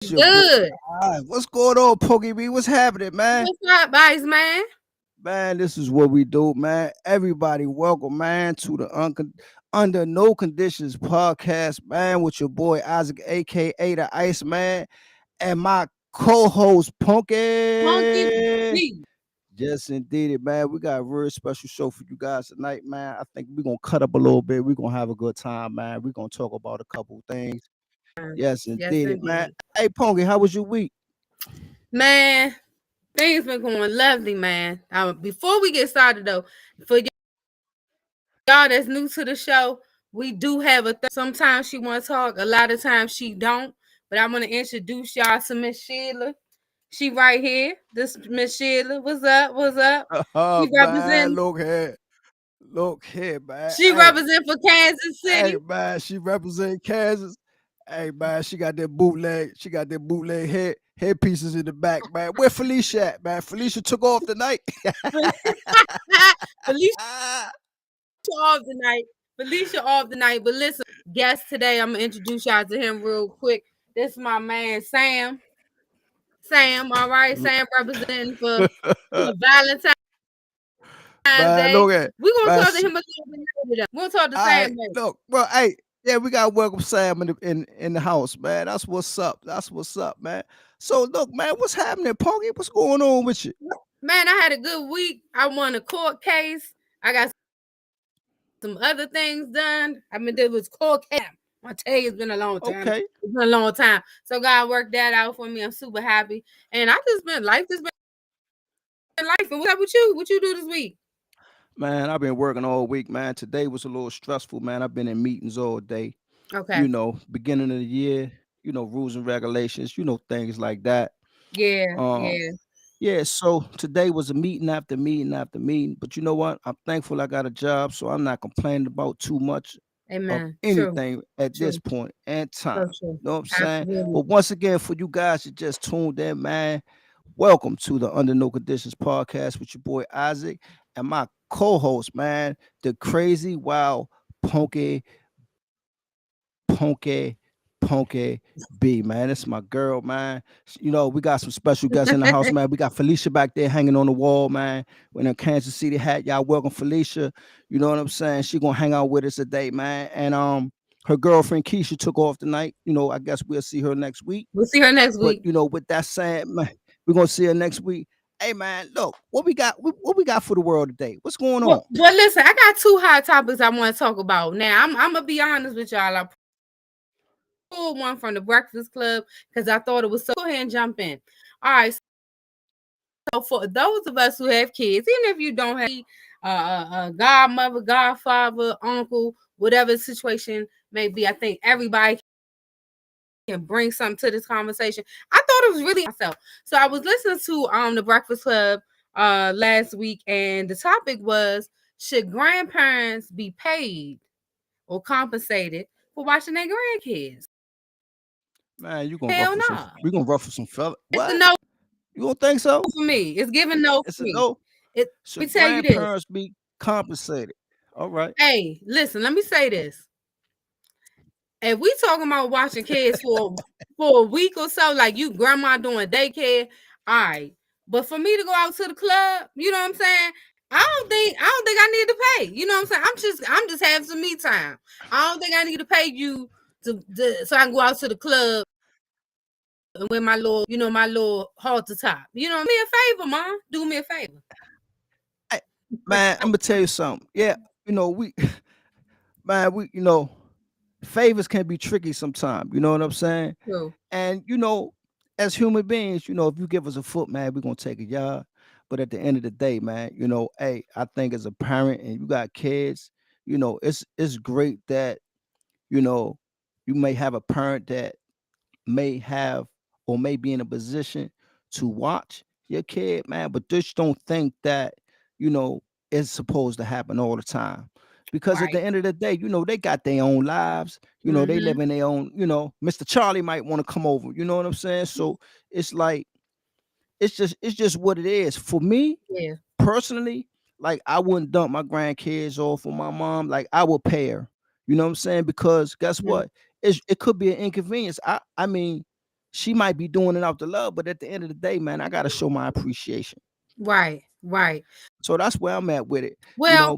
It's your boy. Good. What's going on, Pokey B? What's happening, man? What's up, Ice Man? Man, this is what we do, man. Everybody, welcome, man, to the Under No Conditions podcast, man, with your boy Isaac, aka the Ice Man, and my co-host Punky Punky. B. Yes, indeed, man. We got a very special show for you guys tonight, man. I think we're gonna cut up a little bit. We're gonna have a good time, man. We're gonna talk about a couple things. Yes, Yes, indeed, man. indeed. Hey, Punky, how was your week? Man, things been going lovely, man. Before we get started, though, for y'all that's new to the show, we do have sometimes she want to talk, a lot of times she don't. But I'm going to introduce y'all to Miss Sheila. She right here. This Miss Sheila. What's up? What's up? Oh She man, represent. look here, man. She represent for Kansas City. Hey, man, she represent Kansas. Hey, man, she got that bootleg. She got that bootleg headpieces in the back, man. Where Felicia at, man? Felicia took off tonight. Felicia off tonight. Felicia off tonight. But listen, guest today, I'm gonna introduce y'all to him real quick. This is my man Sam. Sam, all right. Sam representing for Valentine's Man, Day. look at We're gonna man. talk to him a little bit later. We'll talk to All Sam right, later. look, well, hey, yeah, we got to welcome Sam in the house, man. That's what's up. That's what's up, man. So look, man, what's happening, Pokey? What's going on with you? Man, I had a good week. I won a court case. I got some other things done. I mean, there was court case. I tell you, it's been a long time. Okay. It's been a long time. So God worked that out for me. I'm super happy. And I just been life has been life. And what's up with you? What you do this week? Man, I've been working all week, man. Today was a little stressful, man. I've been in meetings all day. Okay. Beginning of the year, rules and regulations, things like that. Yeah, Um, yeah. yeah, so today was a meeting after meeting after meeting. But you know what? I'm thankful I got a job, so I'm not complaining about too much of Amen. True, anything at this true, point and so time. true. You know what I'm saying? Absolutely. But once again, for you guys that just tuned in, man, welcome to the Under No Conditions podcast with your boy Isaac and my co-host, man, the crazy wild punky Punky, Punky B, man. It's my girl, man. We got some special guests in the house, man. We got Felicia back there hanging on the wall, man. In a Kansas City hat. Y'all welcome Felicia. You know what I'm saying? She gonna hang out with us today, man. And her girlfriend Keisha took off tonight. I guess we'll see her next week. We'll see her next But week. with that said, man, we're gonna see her next week. Hey man, look, what we got for the world today? What's going on? Well, listen, I got two hot topics I want to talk about. Now, I'm gonna be honest with y'all. I pulled one from the Breakfast Club because I thought it was so. Go ahead and jump in. All right. So for those of us who have kids, even if you don't have a godmother, godfather, uncle, whatever the situation may be, I think everybody can bring something to this conversation. I thought it was really myself. So I was listening to the Breakfast Club last week, and the topic was, should grandparents be paid or compensated for watching their grandkids? Man, you gonna Hell ruffle some no. we gonna ruffle some fella. It's a What? no You don't think so? for me. It's giving no It's for a me. no. Let me Should tell you this. grandparents be compensated? All right. Hey, listen, let me say this. If we talking about watching kids for a week or so, like you grandma doing daycare, all right. But for me to go out to the club, you know what I'm saying? I don't think I need to pay. You know what I'm saying? I'm just having some me time. I don't think I need to pay you so I can go out to the club and wear my little halter top. Me a favor, mom. Do me a favor. Hey, man, I'm gonna tell you something. Yeah, we man, favors can be tricky sometimes. You know what I'm saying? True. And as human beings, if you give us a foot, man, we're gonna take a yard. But at the end of the day, man, hey, I think as a parent and you got kids, it's great that, you know, you may have a parent that may have or may be in a position to watch your kid, man, but just don't think that, you know, it's supposed to happen all the time. Because at Right. the end of the day, they got their own lives, they Mm-hmm. live in their own, Mr. Charlie might want to come over, you know what I'm saying? So it's like, it's just what it is. For me, Yeah. personally, like I wouldn't dump my grandkids off on my mom. Like I would pay her. You know what I'm saying? Because guess Mm-hmm. what? It could be an inconvenience. I mean, She might be doing it out the love, but at the end of the day, man, I gotta show my appreciation. Right, right. So that's where I'm at with it. You Well, know,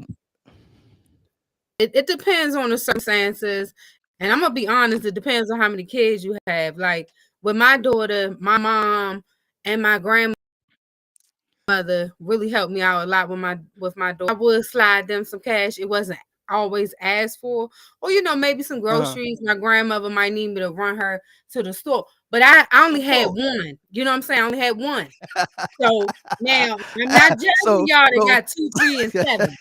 it depends on the circumstances. And I'm gonna be honest, it depends on how many kids you have. Like with my daughter, my mom and my grandmother really helped me out a lot with my daughter. I would slide them some cash. It wasn't always asked for. Or maybe some uh-huh. groceries. My grandmother might need me to run her to the store. But I only Of had course. one. You know what I'm saying? I only had one. So now I'm not judging so y'all that so got 2, 3, and 7.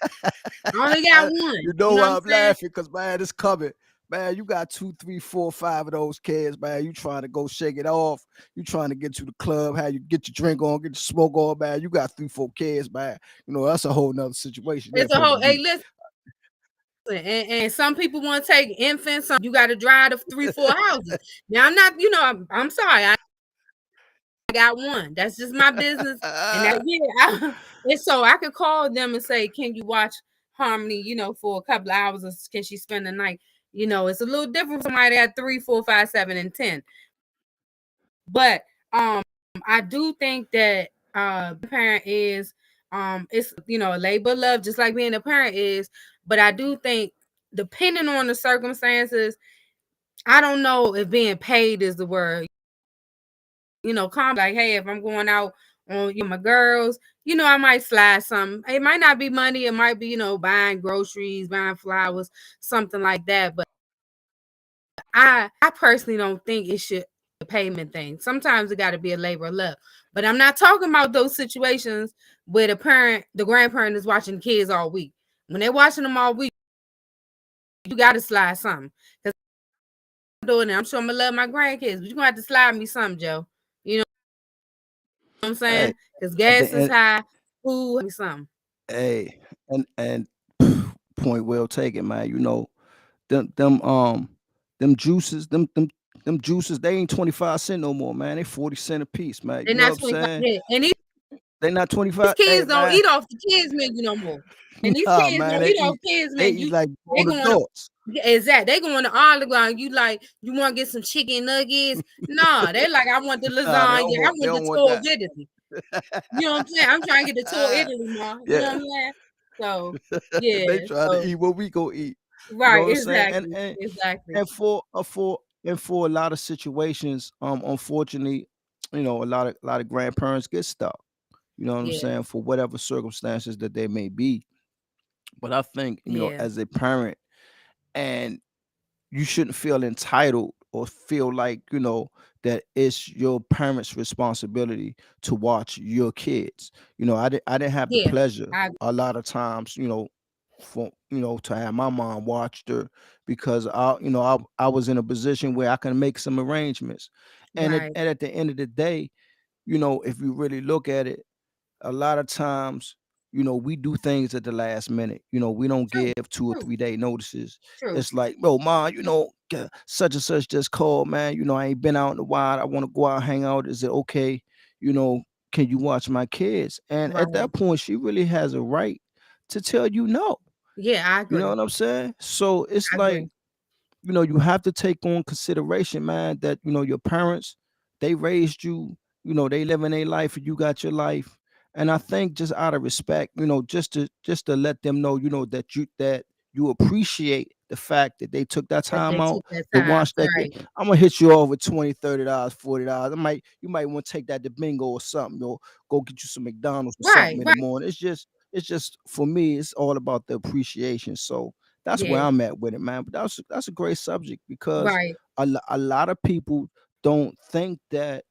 I only got one. you You know know why what I'm I'm saying? laughing? Because man, it's coming. Man, you got two, three, four, five of those kids, man. You trying to go shake it off. You trying to get to the club, how you get your drink on, get your smoke on, man. You got 3, 4 kids, man. That's a whole nother situation there, It's a whole. Peggy Hey, D. listen, and some people want to take infants. Some you got to drive to 3, 4 houses. Now I'm not. I'm sorry. I got one. That's just my business, and that's yeah. And so I could call them and say, "Can you watch Harmony? For a couple of hours, or can she spend the night?" It's a little different from somebody at 3, 4, 5, 7, and 10. But I do think that parent is it's a labor of love, just like being a parent is. But I do think, depending on the circumstances, I don't know if being paid is the word. Calm like, hey, if I'm going out on my girls, I might slide some. It might not be money, it might be, buying groceries, buying flowers, something like that. But I personally don't think it should be a payment thing. Sometimes it got to be a labor of love. But I'm not talking about those situations where the grandparent is watching kids all week. When they're watching them all week, you got to slide something. Because I'm doing it. I'm sure I'm gonna love my grandkids, but you're gonna have to slide me some, Joe. You know what I'm Hey, saying? Because at the gas is end, high, food, me some. hey, and point well taken, man. Them them juices, them juices, they ain't 25 cents no more, man. They 40 cents a piece, man. You They're know what not I'm 25. saying? Yeah. And They not these 25. Hey kids don't man, eat off the kids menu no more. And these nah, kids man. don't eat off kids They eat menu. like They grown going to adults. exactly. They going to Olive Garden. You want to get some chicken nuggets? Nah, they like, I want the Nah, lasagna. I they want the don't want tour of that. Italy. You know what I'm saying? I'm trying to get the tour of Italy, ma. You know Yeah. what I'm saying? So yeah. They try to So eat what we go eat. You know right, what I'm saying? And exactly. and Exactly. and for a lot of situations, unfortunately, a lot of grandparents get stuck. You know what I'm Yeah. saying? For whatever circumstances that they may be. But I think, Yeah. as a parent, and you shouldn't feel entitled or feel like, that it's your parents' responsibility to watch your kids. I didn't have the Yeah. pleasure I a lot of times, for to have my mom watched her, because I was in a position where I can make some arrangements. right. And at the end of the day, if you really look at it, a lot of times, we do things at the last minute. We don't True. give 2 or 3 day notices. True. It's like, bro, ma, such and such just called, man. I ain't been out in a while. I want to go out, hang out. Is it okay? You know, can you watch my kids? And at Right. that point, she really has a right to tell you no. Yeah, I You know agree. what I'm saying? So it's I like, agree. you have to take on consideration, man, that your parents, they raised you, they living their life and you got your life. And I think, just out of respect, just to let them know, that you appreciate the fact that they took that That time they out took that to time. watch that game. Right. I'm gonna hit you off with $20, $30, $40. You might want to take that to bingo or something, or go get you some McDonald's or Right. something in the Right. morning. It's just for me, it's all about the appreciation. So that's where Yeah. I'm at with it, man. But that's a great subject, because Right. a lot of people don't think that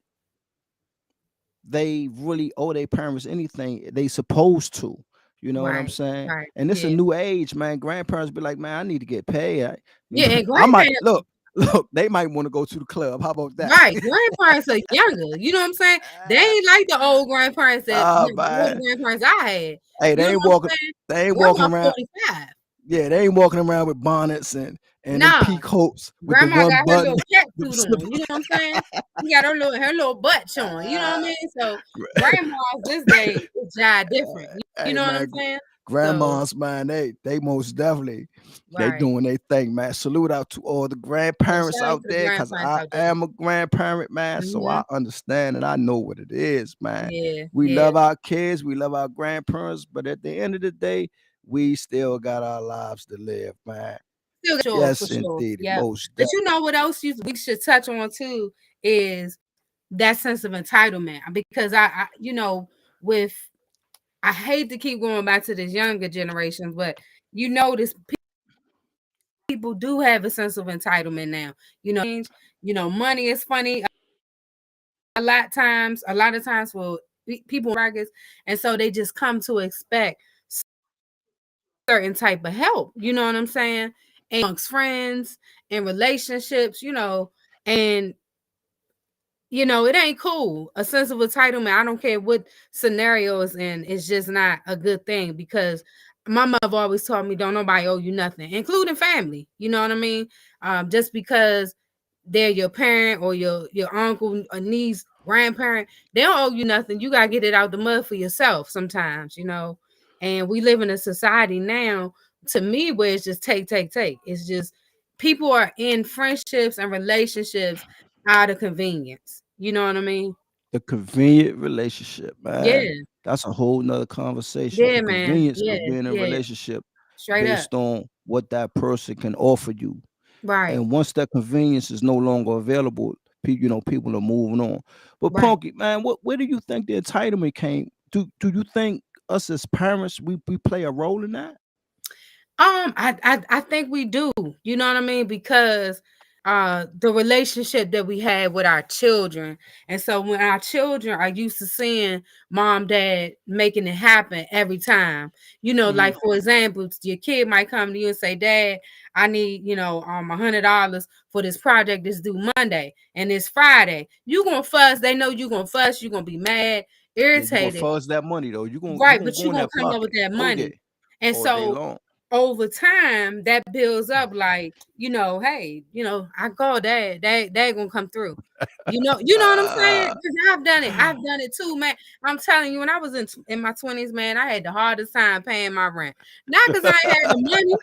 they really owe their parents anything. They supposed to. You know what I'm Right. saying? Right. And it's a Yeah. new age, man. Grandparents be like, man, I need to get paid. Yeah. And I might grandparents, look. They might want to go to the club. How about that? right. Grandparents are younger. You know what I'm saying? They ain't like the old grandparents the old Man. grandparents I had. Hey, You know they ain't what I'm walking. saying? They ain't walking Grandma around. 45. Yeah, they ain't walking around with bonnets and them Nah. peak hopes with the Grandma one got her button. little cat Them suit slip- on. You know what I'm saying? She got her little butt showing. You know what I mean? So grandmas this day is jive different. You Hey know what I'm man, saying? So grandmas, man, they most definitely they right. doing their thing, man. Salute out to all the Yeah, grandparents shout out out to the there, cause grandparents I out there. am a grandparent, man. So Hmm. I understand and I know what it is, man. Yeah, We yeah. love our kids, we love our grandparents, but at the end of the day, we still got our lives to live, man. Still sure, for Yes, sure. indeed, Yeah. most But definitely. you know what else we should touch on too is that sense of entitlement. Because with I hate to keep going back to this younger generation, but this people do have a sense of entitlement now. Money is funny a lot of times for people brackets, and so they just come to expect certain type of help. You know what I'm saying? And amongst friends and relationships, and it ain't cool. A sense of entitlement, I don't care what scenario it's in, it's just not a good thing because my mother always taught me don't nobody owe you nothing, including family. You know what I mean? Just because they're your parent or your uncle, or niece, grandparent, they don't owe you nothing. You gotta get it out the mud for yourself sometimes. And we live in a society now, to me, where it's just take, take, take. It's just people are in friendships and relationships out of convenience. You know what I mean? The convenient relationship, man. Yeah. That's a whole nother conversation. The Yeah, man. convenience Yeah, of being in a yeah. relationship Straight up. based on what that person can offer you. Right. And once that convenience is no longer available, people are moving on. But Right. Punky, man, where do you think the entitlement came? Do you think us as parents we play a role in that? I think we do. You know what I mean? Because the relationship that we have with our children. And so when our children are used to seeing mom, dad making it happen every time, Hmm. like for example, your kid might come to you and say, Dad, I need, $100 for this project that's due Monday and it's Friday. You gonna fuss, they know you gonna fuss, you're gonna be mad, Yeah, you gonna irritated. fuzz that money though. You Right, gonna but go you in gonna that come up with pocket. that Oh yeah, money. And all day so long. over time that builds up like, hey, I call dad gonna come through. You know what I'm saying? Ah, Because I've done it too, man. I'm telling you, when I was in my 20s, man, I had the hardest time paying my rent. Not because I ain't had the money,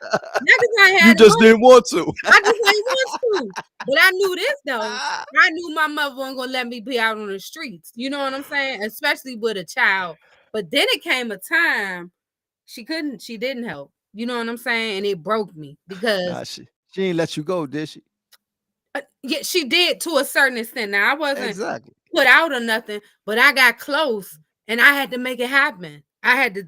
not because I ain't you had the just money. didn't want to. I just ain't want to. But I knew this though. I knew my mother wasn't gonna let me be out on the streets. You know what I'm saying? Especially with a child. But then it came a time she didn't help. You know what I'm saying? And it broke me because Nah, she ain't let you go, did she? yeah, she did to a certain extent. Now I wasn't Exactly. put out or nothing, but I got close and I had to make it happen. I had to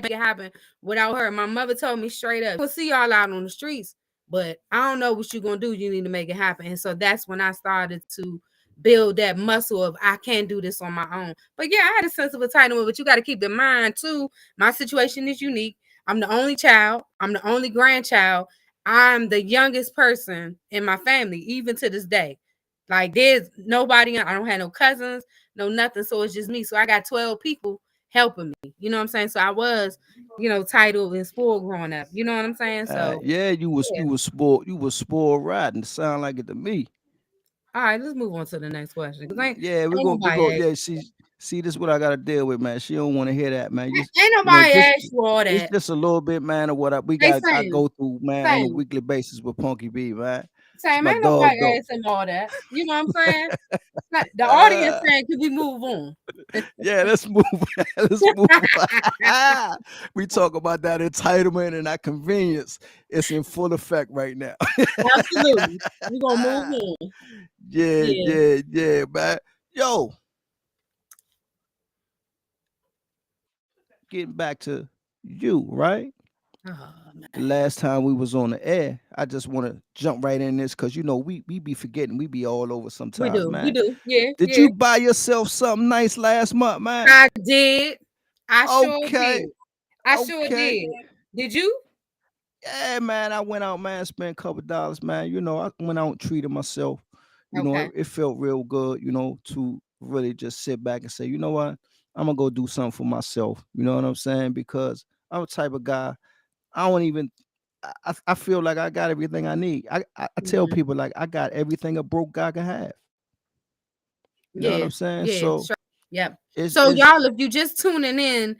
make it happen without her. My mother told me straight up, we'll see y'all out on the streets, but I don't know what you're gonna do. You need to make it happen. And so that's when I started to build that muscle of I can do this on my own. But yeah, I had a sense of entitlement, but you got to keep in mind too, my situation is unique. I'm the only child, I'm the only grandchild. I'm the youngest person in my family, even to this day. Like there's nobody, I don't have no cousins, no nothing. So it's just me. So I got 12 people helping me. You know what I'm saying? So I was, titled and spoiled growing up. You know what I'm saying? So Yeah, yeah. you was spoiled riding. Sound like it to me. All right, let's move on to the next question. Cause Yeah, ain't we nobody go. asked. Yeah, see, this what I gotta deal with, man. She don't want to hear that, man. Just Ain't you know, nobody just asked you all it's that. just a little bit, man, of what Hey, I Sam, go through, man, on a Sam, weekly basis with Punky B, man. It's Sam, my ain't nobody dog, though. asked him all that. You know what I'm saying? Like, the audience Uh, saying, "Can we move on?" yeah, let's move. Let's move. We talk about that entitlement and that convenience. It's in full effect right now. Absolutely, we're gonna move on. Yeah, Yeah. yeah, man. Yo, getting back to you, right? Oh The man, last time we was on the air, I just want to jump right in this because we be forgetting, we be all over we sometimes, do, we man. do. Yeah, Did yeah. you buy yourself something nice last month, man? I did. I sure Okay, did. I sure okay. did. Did you? Yeah, man. I went out, man, spent a couple dollars, man. I went out and treated myself. Okay. It felt real good, to really just sit back and say, you know what? I'm gonna go do something for myself. You know what I'm saying? Because I'm a type of guy, I don't even I feel like I got everything I need. I tell Mhm. people like I got everything a broke guy can have. You know what Yeah, I'm saying? yeah. So Sure. Yep. So Is y'all, if you just tuning in,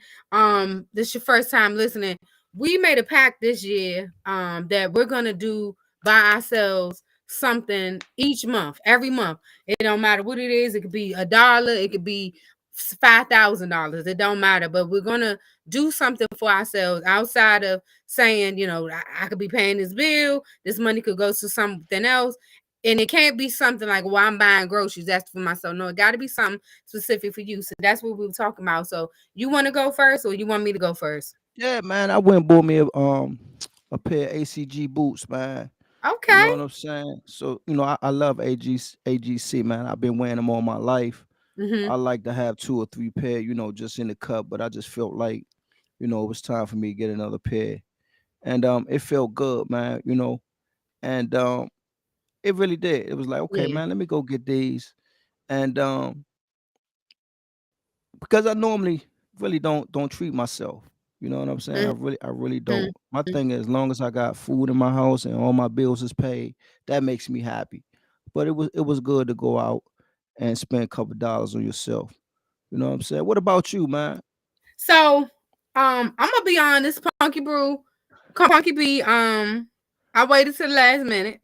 this your first time listening, we made a pact this year, that we're gonna do by ourselves something each month, every month. It don't matter what it is. It could be $1, it could be $5,000. It don't matter. But we're gonna do something for ourselves outside of saying, I could be paying this bill. This money could go to something else. And it can't be something like, well, I'm buying groceries. That's for myself. No, it got to be something specific for you. So that's what we were talking about. So you want to go first, or you want me to go first? Yeah, man. I went and bought me a pair of ACG boots, man. You know Okay. what I'm saying? So, I love AGC, man. I've been wearing them all my life. Mm-hmm. I like to have two or three pair, just in the cup, but I just felt like, it was time for me to get another pair. And it felt good, man, and it really did. It was like, okay, Yeah. man, let me go get these. And because I normally really don't treat myself. You know what I'm saying? I really don't. Mm-hmm. My thing is, as long as I got food in my house and all my bills is paid, that makes me happy. But it was good to go out and spend a couple dollars on yourself. You know what I'm saying? What about you, man? So, I'm gonna be honest, Punky B. I waited to the last minute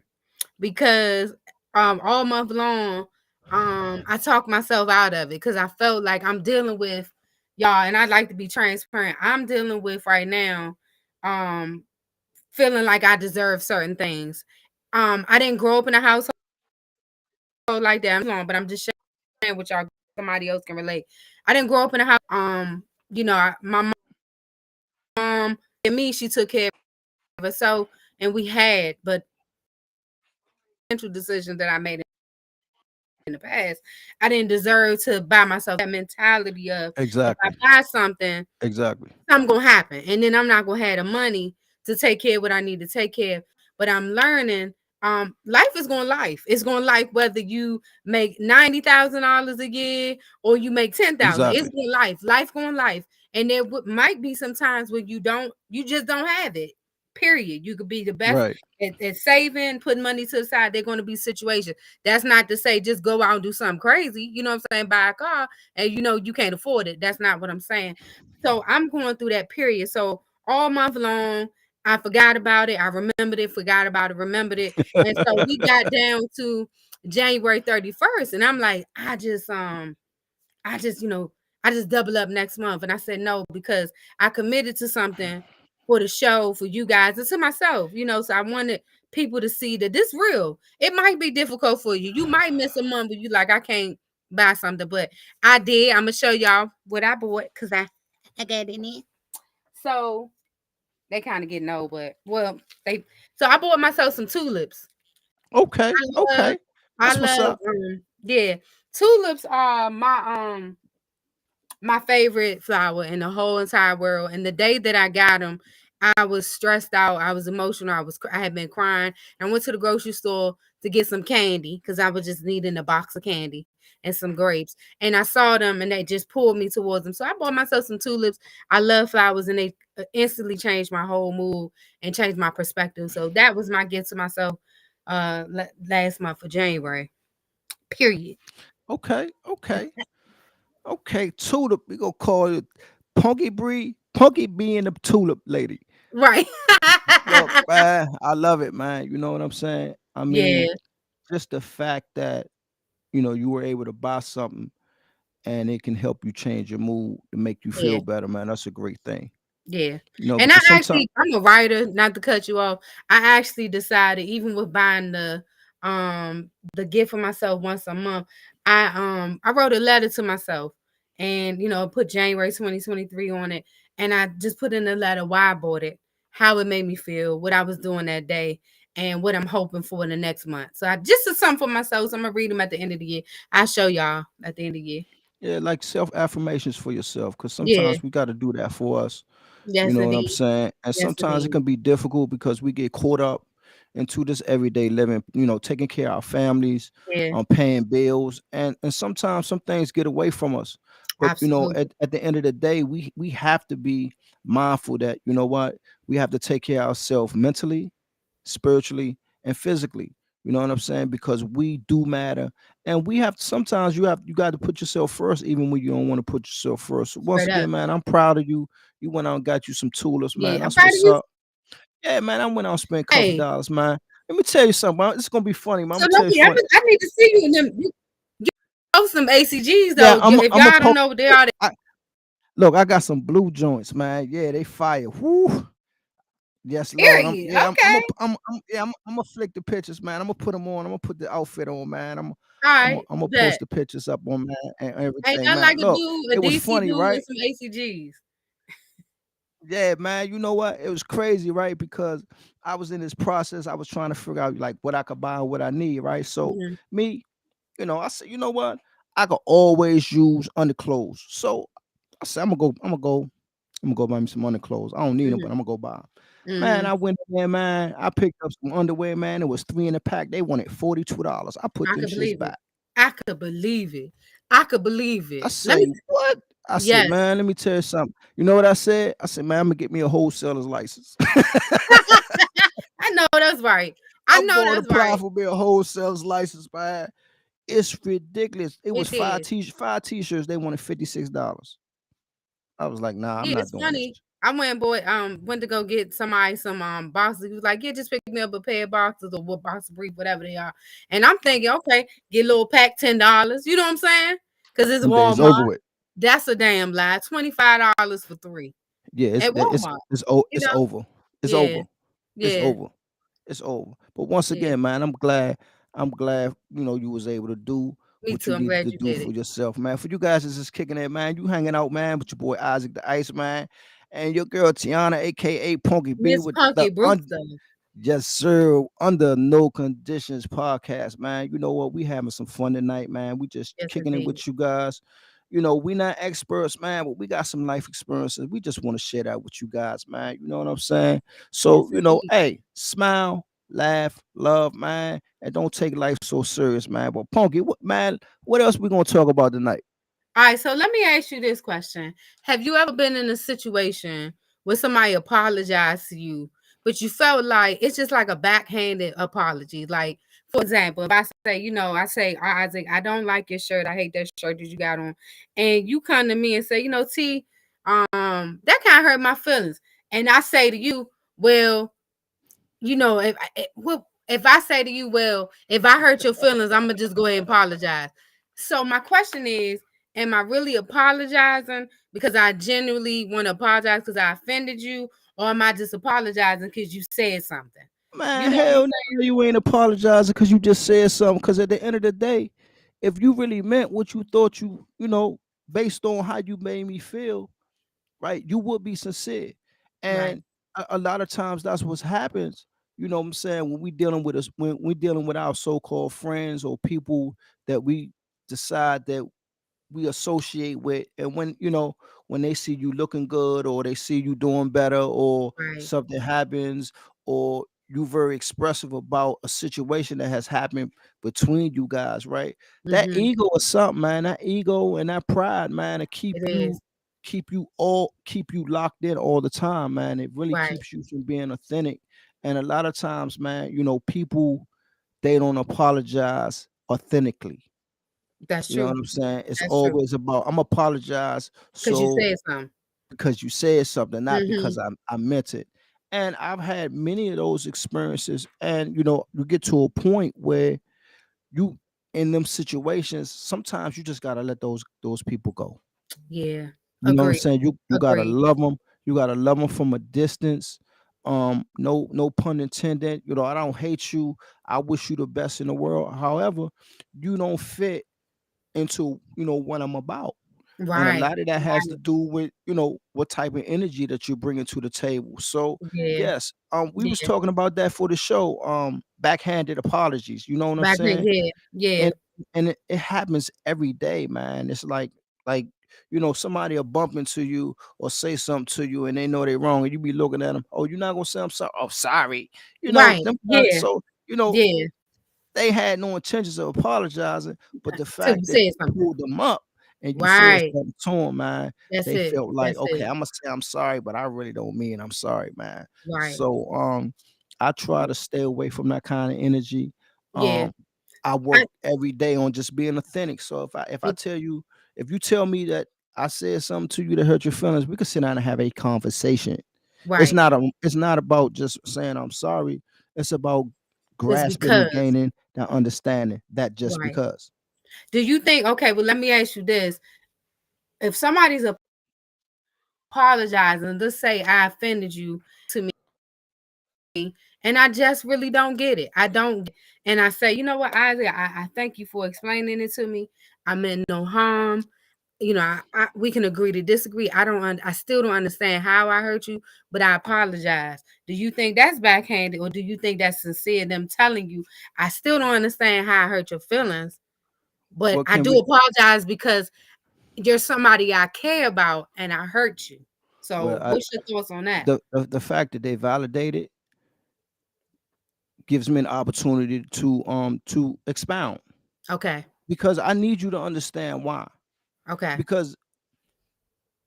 because all month long, I talked myself out of it because I felt like I'm dealing with y'all, and I'd like to be transparent. I'm dealing with right now, um, feeling like I deserve certain things. I didn't grow up in a household like that. I'm long, but I'm just sharing with y'all. Somebody else can relate. I didn't grow up in a house. My mom and me, she took care of us. So, and we had, but mental decisions that I made in the past, I didn't deserve to buy myself that mentality of if I Exactly. buy something, Exactly. something gonna happen, and then I'm not gonna have the money to take care of what I need to take care of. But I'm learning. Life is going life. It's going life whether you make $90,000 a year or you make 10,000. It's Exactly. going life. Life going life. And there might be some times when you just don't have it. Period. You could be the best Right. at saving, putting money to the side. They're going to be situations. That's not to say just go out and do something crazy. You know what I'm saying? Buy a car and you can't afford it. That's not what I'm saying. So I'm going through that period. So all month long, I forgot about it. I remembered it, forgot about it, remembered it. And so we got down to January 31st. And I'm like, I just, I just double up next month. And I said no, because I committed to something for the show, for you guys, and to myself. So I wanted people to see that this real. It might be difficult for you. You might miss a month, but you like, I can't buy something. But I did. I'm gonna show y'all what I bought because I got in it. So they kind of getting old, but well, they so I bought myself some tulips. Okay. I love Okay. I That's what's love up. yeah. Tulips are my favorite flower in the whole entire world. And the day that I got them, I was stressed out. I was emotional. I had been crying. I went to the grocery store to get some candy because I was just needing a box of candy and some grapes. And I saw them and they just pulled me towards them. So I bought myself some tulips. I love flowers and they instantly changed my whole mood and changed my perspective. So that was my gift to myself last month for January. Period. Okay. Okay. Okay. Tulip. We gonna call it Punky being the tulip lady. Right. Look, man, I love it, man. You know what I'm saying? I Yeah, mean, just the fact that you were able to buy something and it can help you change your mood to make you yeah. feel better, man. That's a great thing. Yeah. And I Because sometimes actually I'm a writer, not to cut you off. I actually decided even with buying the gift for myself once a month, I wrote a letter to myself and put January 2023 on it. And I just put in the letter why I bought it, how it made me feel, what I was doing that day, and what I'm hoping for in the next month. So I just did something for myself. So I'm gonna read them at the end of the year. I'll show y'all at the end of the year. yeah, like self affirmations for yourself. Because Yeah. sometimes we got to do that for us. You Yes, know it what I'm is. saying? And Yes, it sometimes it is. can be difficult because we get caught up into this everyday living, taking care of our families, Yeah, paying bills, and sometimes some things get away from us. But absolutely. at the end of the day, we have to be mindful that we have to take care of ourselves mentally, spiritually, and physically. You know what I'm saying? Because we do matter, and we have sometimes you got to put yourself first, even when you don't want to put yourself first. So once Straight up. again, man, I'm proud of you. You went out and got you some tulips, man. Yeah, I'm That's proud of what's you. up. Yeah, man, I went out and spent a couple Hey, dollars, man. Let me tell you something, man. It's gonna be funny, man. I'm so gonna tell you Lucky, funny. I need to see you in them. You post some ACGs Yeah, though. If I'm a y'all don't post. know what they are, I, look, I got some blue joints, man. Yeah, they fire. Whoo. Yes, Lord. period. Okay. I'm gonna flick the pictures, man. I'm gonna put them on. I'm gonna put the outfit on, man. All right. I'm gonna post Bet. the pictures up on, man, and Ain't everything, nothing man. like Look, a it was DC funny, dude and right? some ACGs. Yeah, man. You know what? It was crazy, right? Because I was in this process. I was trying to figure out like what I could buy and what I need, right? So Hmm. me, I said, you know what? I could always use underclothes. So I said, I'm gonna go buy me some underclothes. I don't need them, Hmm. but I'm gonna go buy 'em. Man, Hmm. I went in there, man. I picked up some underwear, man. It was three in a pack. They wanted $42. I put I them could shits believe it. back. I could believe it. I could believe I it. Let say, me. what? I said, Yes. man, let me tell you something. You know what I said? I said, man, I'm gonna get me a wholesaler's license. I know that's right. I I'm know going to that's apply right. for me a wholesaler's license, man. It's ridiculous. It was It is. five t-shirts. They wanted $56. I was like, nah, I'm Yeah, not it's doing this. funny. I went to go get somebody some boxes. He was like, yeah, just pick me up a pair of boxes or what box of brief, whatever they are. And I'm thinking, okay, get a little pack $10. You know what I'm saying? Because it's Them days Walmart. over with. That's a damn lie. $25 for three Yeah, at Walmart. You it's know? over. It's Yeah. over. It's Yeah. over. It's over. But once Yeah. again, man, I'm glad, you was able to do Me what you too. I'm needed glad to you do did for it. yourself, man. For you guys that's just kicking it, man. You hanging out, man, with your boy Isaac the Ice Man and your girl Tiana, aka Punky B, Miss with the Punky Brewster. Yes, sir. Under no conditions podcast, man. You know what? We having some fun tonight, man. We just Yes, kicking it indeed. with you guys. We not experts, man, but we got some life experiences. We just want to share that with you guys, man. You know what I'm saying? So, Yes, indeed. hey, smile, laugh, love, man, and don't take life so serious, man. But Punky, what else we gonna talk about tonight? All right, so let me ask you this question. Have you ever been in a situation where somebody apologized to you, but you felt like it's just like a backhanded apology? Like, for example, if I say, Isaac, I don't like your shirt. I hate that shirt that you got on. And you come to me and say, T, that kind of hurt my feelings. And I say to you, well, if I say to you, well, if I hurt your feelings, I'm gonna just go ahead and apologize. So my question is, am I really apologizing because I genuinely want to apologize because I offended you, or am I just apologizing because you said something? You Man, know what I'm hell no, you ain't apologizing because you just said something. Because at the end of the day, if you really meant what you thought based on how you made me feel, right, you would be sincere. saying? Right. And a lot of times that's what happens. You know what I'm saying? When we dealing with our so-called friends or people that we decide that we associate with, and when they see you looking good or they see you doing better or Right. something happens or you very expressive about a situation that has happened between you guys, right? That Mm-hmm. ego is something, man. That ego and that pride, man, to It is. keep you locked in all the time, man. It really Right. keeps you from being authentic. And a lot of times, man, people, they don't apologize authentically. That's You know true. what I'm saying? It's That's true. always about, I'm apologize Because you so said something. because you said something, not Mm-hmm. because I meant it. And I've had many of those experiences, and you get to a point where you in them situations, sometimes you just gotta let those people go. Yeah. You know what I'm Agree. saying? You gotta Agree. love them. You gotta love them from a distance. No pun intended. I don't hate you. I wish you the best in the world. However, you don't fit into what I'm about. And a Right. lot of that has to Right. do with what type of energy that you're bringing to the table. So Yeah. yes, we was Yeah. talking about that for the show. Backhanded apologies. You know what I'm Back then, saying? yeah. Yeah. And it happens every day, man. It's like somebody will bump into you or say something to you, and they know they're wrong, and you be looking at them. Oh, you're not gonna say I'm sorry. Oh, sorry. Right. Them guys, Yeah. so Yeah. they had no intentions of apologizing, but the Till you fact that said you something. pulled them up and you said Right. something to them, man, That's they it. felt like, That's okay, it. I'm gonna say I'm sorry, but I really don't mean I'm sorry, man. Right. So I try to stay away from that kind of energy. Yeah. Um, I I, work every day on just being authentic. So if I it, tell you, if you tell me that I said something to you that hurt your feelings, we could sit down and have a conversation. right. It's not about just saying I'm sorry. It's about It's grasping and because, gaining that understanding that just right. because. Do you think, okay, well, let me ask you this. If somebody's apologizing, let's say I offended you to me, and I just really don't get it. I don't get it. And I say, you know what, Isaac, I thank you for explaining it to me. I meant no harm. You know, we can agree to disagree. I still don't understand how I hurt you, but I apologize. Do you think that's backhanded, or do you think that's sincere? Them telling you, I still don't understand how I hurt your feelings, but Well, I can do we? apologize because you're somebody I care about and I hurt you. Well, So, what's your thoughts on that? the fact that they validated gives me an opportunity to expound Okay. because I need you to understand why. Okay. Because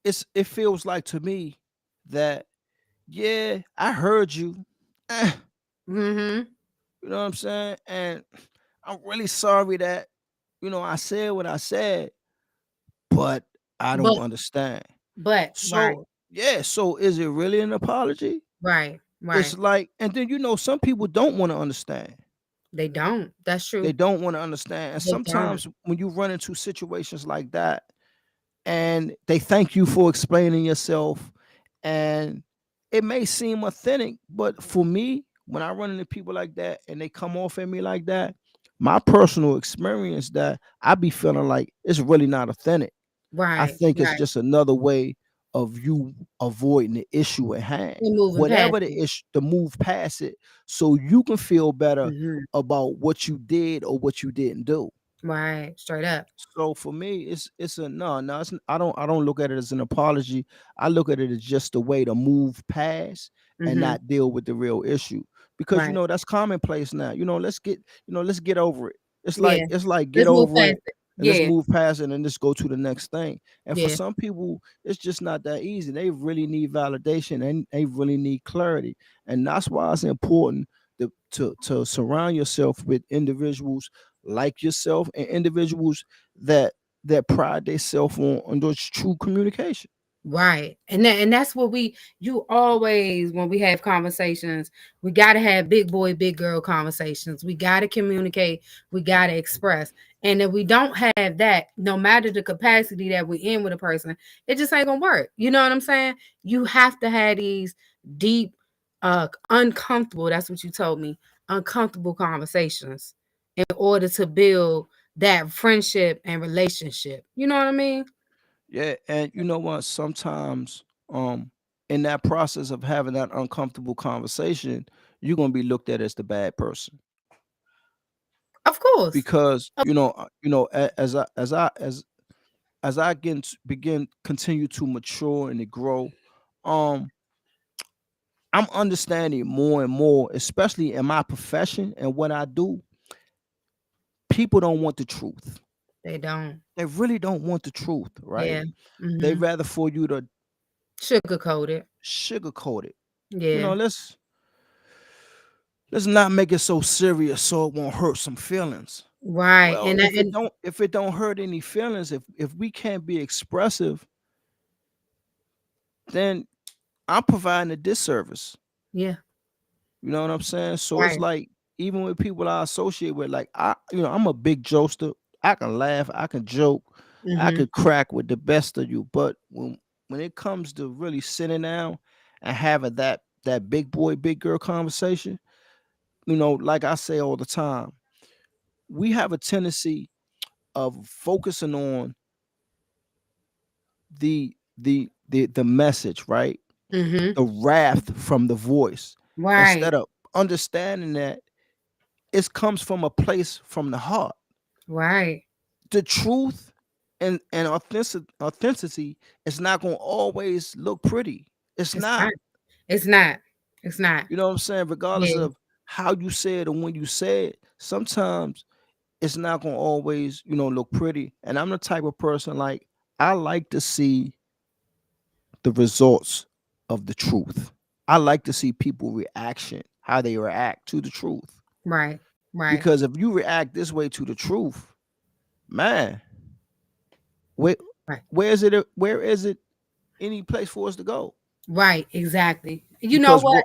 it feels like to me that yeah, I heard you. eh, Mm-hmm. you know what I'm saying? And I'm really sorry that I said what I said, but I don't But understand. right, So yeah, so is it really an apology? right, right. It's like, and then some people don't want to understand. They don't. That's They true. don't want to understand. And They don't. sometimes when you run into situations like that, and they thank you for explaining yourself, and it may seem authentic, but for me, when I run into people like that and they come off at me like that, my personal experience that I be feeling like it's really not authentic. I Right, think it's right. just another way of you avoiding the issue at hand. We're moving past Whatever the it. issue, to move past it so you can feel better Hmm. about what you did or what you didn't do. Right. Straight up. So for me, it's a no, no. I don't look at it as an apology. I look at it as just a way to move past and Hmm. not deal with the real issue because Right. that's commonplace now. Let's get over it. It's like Yeah. it's like get Let's move over past it it. and let's Yeah. move past it and just go to the next thing. And for Yeah. some people, it's just not that easy. They really need validation and they really need clarity, and that's why it's important to surround yourself with individuals like yourself and individuals that pride themselves on those true communication. Right. And that's what you always, when we have conversations, we gotta have big boy, big girl conversations. We gotta communicate, we gotta express. And if we don't have that, no matter the capacity that we're in with a person, it just ain't gonna work. You know what I'm saying? You have to have these deep, uncomfortable, that's what you told me, uncomfortable conversations in order to build that friendship and relationship. You know what I mean? Yeah, and you know what? Sometimes, in that process of having that uncomfortable conversation, you're gonna be looked at as the bad person Of course. because as I begin continue to mature and to grow, um, I'm understanding more and more, especially in my profession and what I do. People don't want the truth. They don't. They really don't want the truth, right? Yeah. They Mhm. rather for you to Sugarcoat it. sugarcoat it. You know, Yeah. let's not make it so serious so it won't hurt some feelings. Right. Well, And and if it don't hurt any feelings, if we can't be expressive, then I'm providing a disservice. yeah. You know what I'm saying? So it's Right. like even with people I associate with, like I'm a big jokester. I can laugh, I can joke, I Mhm. could crack with the best of you. But when it comes to really sitting down and having that big boy, big girl conversation, like I say all the time, we have a tendency of focusing on the message, right? Mhm. The wrath from the voice, Right. instead of understanding that it comes from a place from the heart. Right. The truth and authenticity is not going to always look pretty. It's It's not. not. It's not. It's not. You know what I'm saying? Regardless Yeah. of how you say it or when you say it, sometimes it's not going to always look pretty. And I'm the type of person, like, I like to see the results of the truth. I like to see people reaction, how they react to the truth. Right. Right. Because if you react this way to the truth, man, where Right. where is it any place for us to go? Right. Exactly. You know Because what?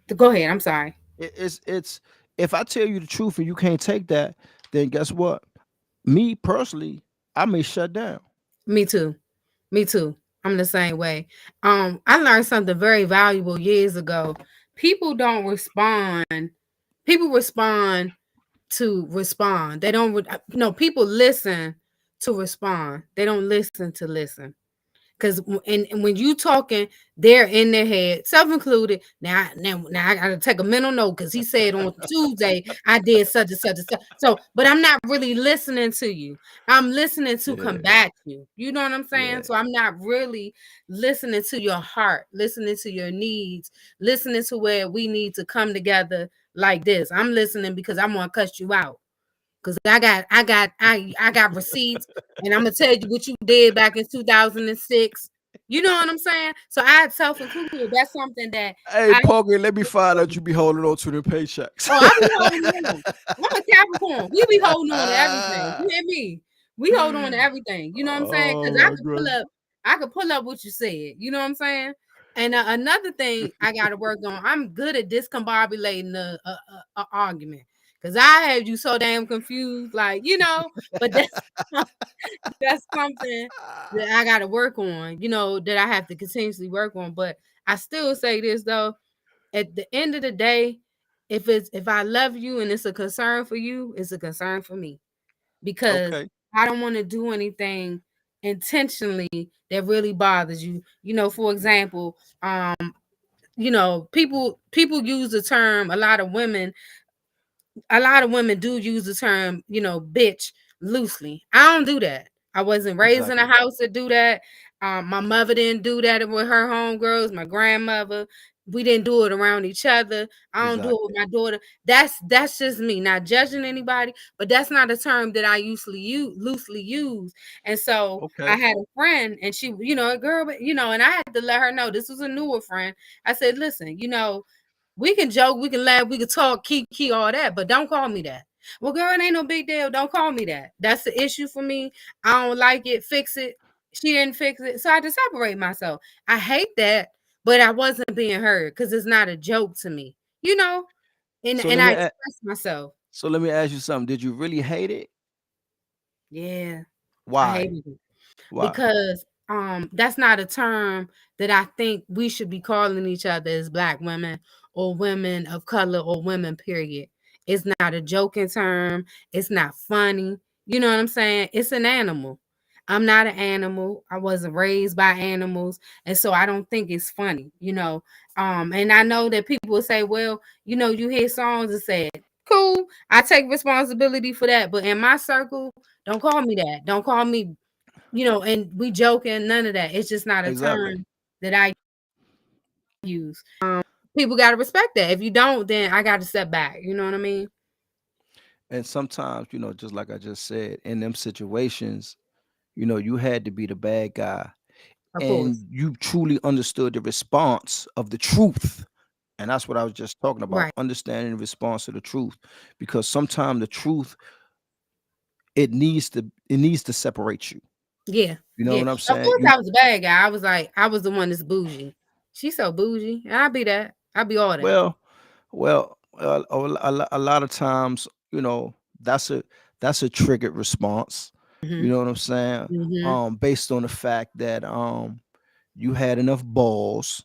what Go ahead. I'm sorry. it's if I tell you the truth and you can't take that, then guess what? Me personally, I may shut down. Me too. Me too. I'm the same way. I learned something very valuable years ago. People don't respond. People respond to respond. They don't. No, people listen to respond. They don't listen to listen. Because and when you talking, they're in their head, self included. Now I gotta take a mental note because he said on Tuesday I did such and such and such. So, but I'm not really listening to you. I'm listening to Yeah, combat you. You know what I'm saying? yeah. So I'm not really listening to your heart, listening to your needs, listening to where we need to come together like this. I'm listening because I'm gonna cuss you out. Cause I got receipts, and I'm gonna tell you what you did back in 2006. You know what I'm saying? So I self-included. That's something that Hey, I Poker, let me find out you be holding on to the paychecks. Oh, I be holding on. I'm a Capricorn. We be holding on to everything. You hear me? We hold on to everything. You know what I'm saying? Because Oh my goodness. I could pull up what you said. You know what I'm saying? And another thing I got to work on. I'm good at discombobulating a argument because I had you so damn confused, like you know. But that's that's something that I got to work on. You know that I have to continuously work on. But I still say this though, at the end of the day, if I love you and it's a concern for you, it's a concern for me because Okay. I don't want to do anything intentionally that really bothers you. You know, for example, people use the term a lot of women do use the term, bitch loosely. I don't do that. I wasn't raised in a Exactly. house to do that. My mother didn't do that with her homegirls. My grandmother, we didn't do it around each other. I don't do it with Exactly. my daughter. That's just me. Not judging anybody, but that's not a term that I usually use loosely use. And so I Okay. had a friend, and she, a girl, and I had to let her know this was a newer friend. I said, listen, we can joke, we can laugh, we can talk, key, all that, but don't call me that. Well, girl, it ain't no big deal. Don't call me that. That's the issue for me. I don't like it. Fix it. She didn't fix it. So I had to separate myself. I hate that, but I wasn't being heard because it's not a joke to me, you know? And So and let I me express myself. so let me ask you something. Did you really hate it? Yeah, I Why? hated it. Why? Because that's not a term that I think we should be calling each other as black women or women of color or women, period. It's not a joking term. It's not funny. You know what I'm saying? It's an animal. I'm not an animal. I wasn't raised by animals. And so I don't think it's funny. And I know that people will say, well, you hear songs that say, cool, I take responsibility for that. But in my circle, don't call me that. Don't call me, and we joking, none of that. It's just not a Exactly. term that I use. People gotta respect that. If you don't, then I gotta step back. You know what I mean? And sometimes, just like I just said, in them situations, you had to be the bad guy Of and course. you truly understood the response of the truth. And that's what I was just talking about, Right. understanding the response to the truth. Because sometimes the truth, it needs to separate you. Yeah. You know Yeah. what I'm Of saying? course I was a bad guy. I was like, I was the one that's bougie. She's so bougie. I'll be that. I'll be all that. Well, a lot of times, that's a triggered response. You Hmm. know what I'm saying? Hmm. Based on the fact that you had enough balls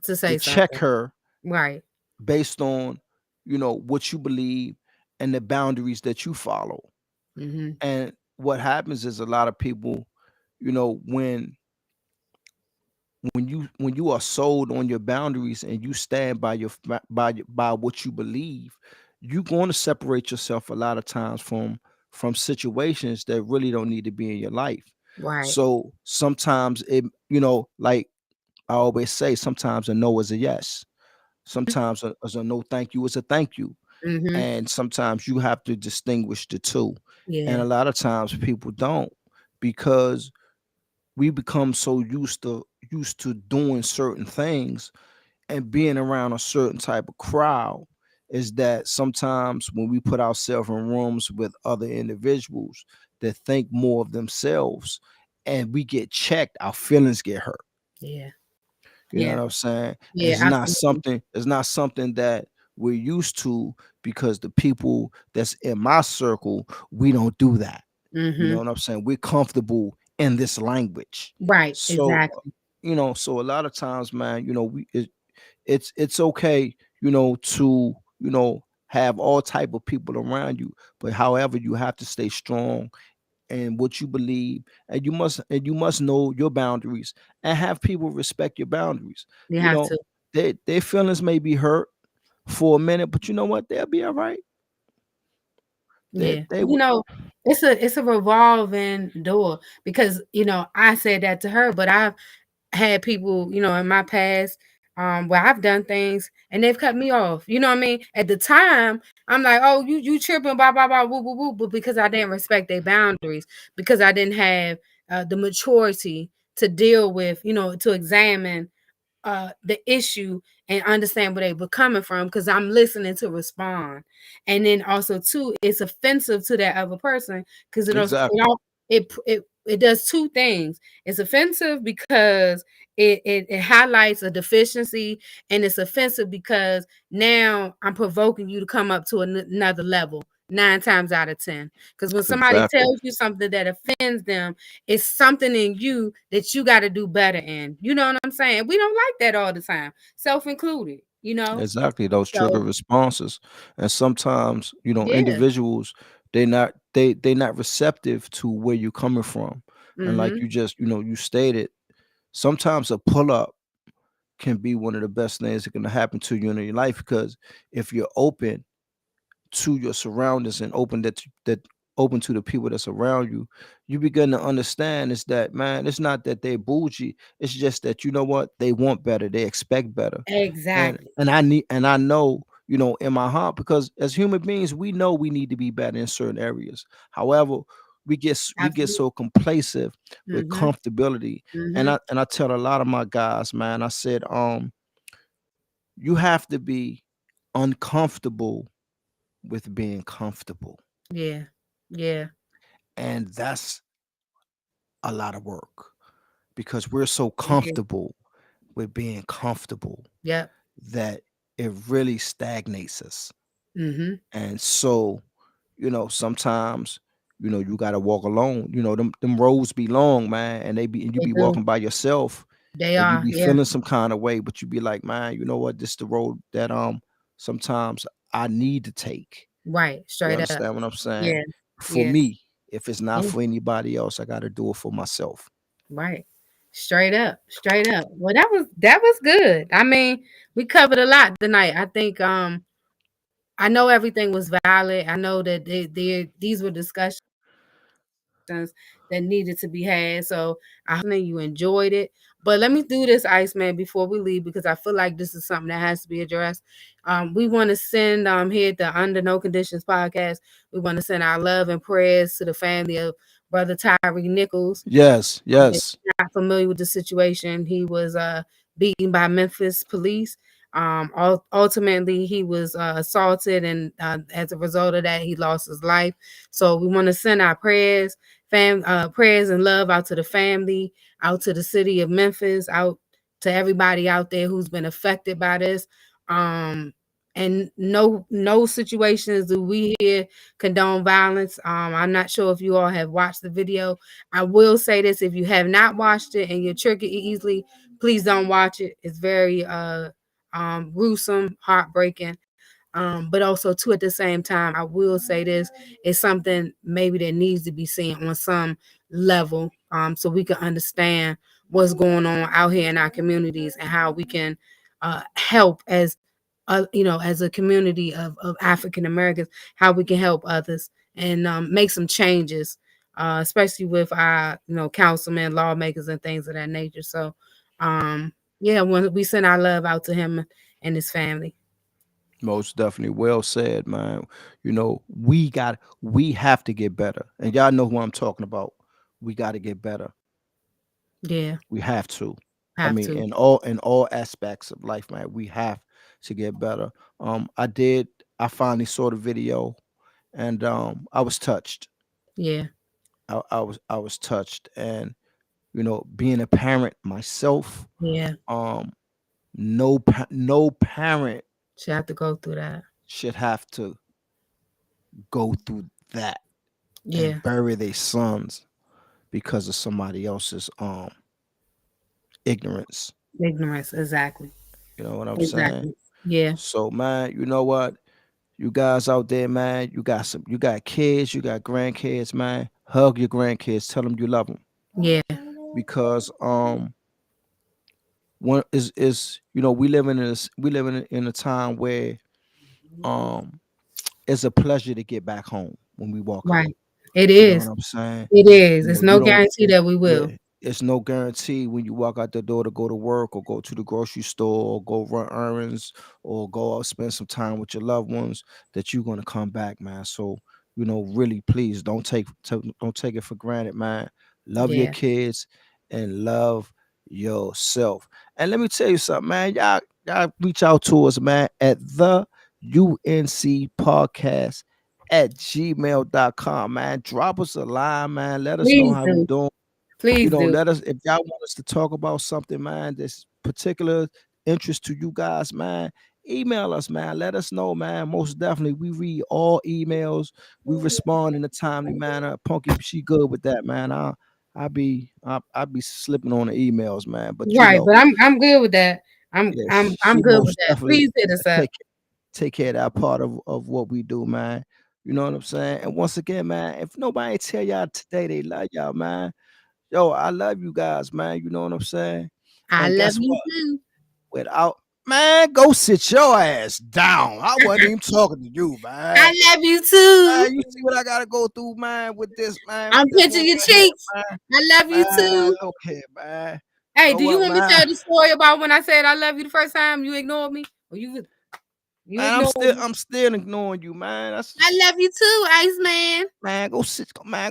To to say check something. her Right. based on, what you believe and the boundaries that you follow. Hmm. And what happens is a lot of people, when when you are sold on your boundaries and you stand by by what you believe, you're going to separate yourself a lot of times from situations that really don't need to be in your life. Right. So sometimes like I always say, sometimes a no is a yes. Sometimes as a no thank you is a thank you. Hmm. And sometimes you have to distinguish the two. And Yeah. a lot of times people don't, because we become so used to doing certain things and being around a certain type of crowd is that sometimes when we put ourselves in rooms with other individuals that think more of themselves and we get checked, our feelings get hurt. Yeah. You know Yeah. what I'm saying? And Yeah. Absolutely. it's not something that we're used to, because the people that's in my circle, we don't do that. You know Mm-hmm. what I'm saying? We're comfortable in this language. Right. So, Exactly. so a lot of times, man, it's okay, to, have all type of people around you, but however, you have to stay strong and what you believe, and you must know your boundaries and have people respect your boundaries. You you have know to. their feelings may be hurt for a minute, but you know what, they'll be all right. Yeah. They would. It's a revolving door because I said that to her, but I've had people, in my past, where I've done things and they've cut me off. You know what I mean? At the time, I'm like, oh, you tripping, blah blah blah, woo woo woo, but because I didn't respect their boundaries, because I didn't have the maturity to deal with, to examine the issue and understand where they were coming from, because I'm listening to respond. And then also too, it's offensive to that other person because Exactly. it does two things. It's offensive because it highlights a deficiency, and it's offensive because now I'm provoking you to come up to another level 9 times out of 10. Because when somebody Exactly. tells you something that offends them, it's something in you that you got to do better in. You know what I'm saying? We don't like that all the time, self included. Exactly, those trigger So responses. And sometimes, yeah. individuals, they not receptive to where you're coming from. And like Mm-hmm. you just, you stated, sometimes a pull up can be one of the best things that can happen to you in your life, because if you're open to your surroundings and open to the people that's around you, you begin to understand is that, man, it's not that they bougie, it's just that, you know what, they want better, they expect better. and Exactly. and I need, and I know, in my heart, because as human beings, we know we need to be better in certain areas. However, we get Absolutely. so complacent with Mm-hmm. comfortability. and Mm-hmm. i and I tell a lot of my guys, man, I said, you have to be uncomfortable with being comfortable. Yeah. Yeah. And that's a lot of work, because we're so It is. comfortable with being comfortable Yep. that it really stagnates us. Mm-hmm. And so, sometimes, you gotta walk alone. Them roads be long, man, and you They be do. walking by yourself, They and you are. be Yeah. feeling some kind of way, but you be like, man, you know what? This the road that sometimes I need to take. Right. You Straight up. understand what I'm saying? Yeah. For Yeah. me, if it's not Yeah. for anybody else, I gotta do it for myself. Right. Straight up. Straight up. Well, that was good. I mean, we covered a lot tonight. I think I know everything was valid. I know that these were discussions that needed to be had. So I hope you enjoyed it. But let me do this, Iceman, before we leave, because I feel like this is something that has to be addressed. We want to send here at the Under No Conditions podcast. We want to send our love and prayers to the family of Brother Tyree Nichols. Yes, If yes. you're not familiar with the situation, he was beaten by Memphis police. Ultimately, he was assaulted, and as a result of that, he lost his life. So we want to send our prayers and love out to the family, out to the city of Memphis, out to everybody out there who's been affected by this. Um, and no situations do we here condone violence. I'm not sure if you all have watched the video. I will say this: if you have not watched it and you're triggered easily, please don't watch it. It's very gruesome, heartbreaking. But also too at the same time, I will say this: it's something maybe that needs to be seen on some level, so we can understand what's going on out here in our communities and how we can help as as a community of African Americans, how we can help others and make some changes, especially with our councilmen, lawmakers, and things of that nature. So, yeah, when we send our love out to him and his family. Most definitely. Well said, man. We have to get better. And y'all know who I'm talking about. We got to get better. Yeah, We have to. I have mean, to. in all aspects of life, man, we have to get better. I did I finally saw the video, and I was touched. Yeah. I was touched, and being a parent myself, Yeah. um, no parent She have to go through that. should have to go through that Yeah. and bury their sons because of somebody else's ignorance. Ignorance. Exactly. You know what I'm saying? Exactly. Yeah. So man, you know what? You guys out there, man, you got kids, you got grandkids, man. Hug your grandkids, tell them you love them Yeah. because one is we live in a time where um it's a pleasure to get back home when we walk out. Right. It You know what is. I'm saying? It is. You know, It's you no don't. guarantee that we will. Yeah, it's no guarantee when you walk out the door to go to work or go to the grocery store or go run errands or go out spend some time with your loved ones that you're gonna come back, man. So really, please don't take it for granted, man. Love your Yeah. kids and love yourself. And let me tell you something, man. Y'all reach out to us, man, at the UNC podcast at gmail.com, man. Drop us a line, man. Let us know Please how we do. doing. Please do. Let us, if y'all want us to talk about something, man, this particular interest to you guys, man, email us, man. Let us know, man. Most definitely, we read all emails. We respond in a timely manner. Punky, she good with that, man. I be slipping on the emails, man. But Right. But I'm good with that. I'm she good with most that. definitely Please hit us up. take take care of that part of what we do, man. You know what I'm saying? And once again, man, if nobody tell y'all today they love y'all, man, yo, I love you guys, man. You know what I'm saying? I And love guess you what? too. Without man, go sit your ass down. I wasn't even talking to you, I man. love you too. Man, you see what I gotta go through, man, with I'm this pinching woman your here, cheeks. man. I love you Man, too. look here, man. You Hey, know do you what, want me to man? tell the story about when I said I love you the first time? You ignored me, or you Man, ignored me? I'm still ignoring you, man. I That's love you too, Iceman.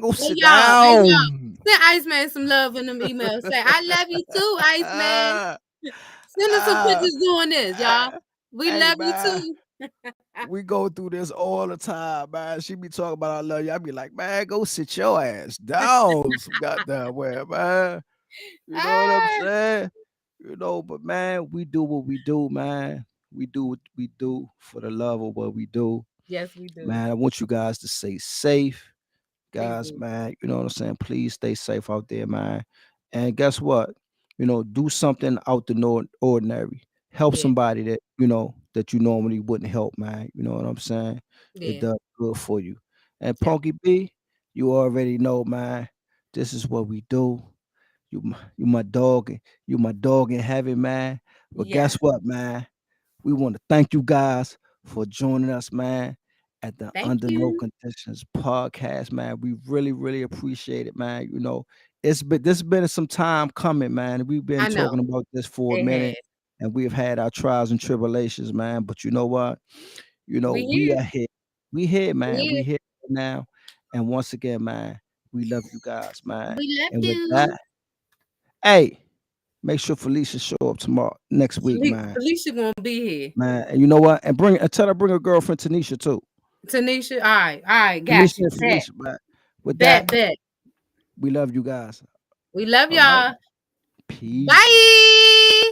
go Hey sit y'all, hey y'all. down. Send Iceman some love in them emails. Say I love you too, Iceman. Ah, Send us some ah, pictures doing this, y'all. ah. We Hey, love you man. too. We go through this all the time, man. She be talking about I love you. I be like, man, go sit your ass down some goddamn where, man. You know what I'm Ah, saying? But man, we do what we do, man. We do what we do for the love of what we do. yes, we do. Man, I want you guys to stay safe, Please guys, do. man. You know what I'm saying? Please stay safe out there, man. And guess what? Do something out the ordinary. Help Yeah, somebody that you normally wouldn't help, man. You know what I'm saying? It yeah, does good for you. And yeah, Punky B, you already know, man. This is what we do. You my dog in heaven, man. But guess yes. what, man? We want to thank you guys for joining us, man, at the Thank Under No you. Conditions podcast, man. We really, really appreciate it, man. This been some time coming, man. We've been I know talking about this for a it minute, has. and we've had our trials and tribulations, man. But you know what? We We here. are here. We here, We man. We here. here now. And once again, man, we love you guys, man. We love And with that, you. hey, make sure Felicia show up tomorrow next week, man. Felicia gonna be here. Man, and you know what? And tell her bring her girlfriend Tanisha too. Tanisha, all right, got Tanisha you. and Felicia, man. With that, Bet. we love you guys. We love All right. y'all. Peace. Bye.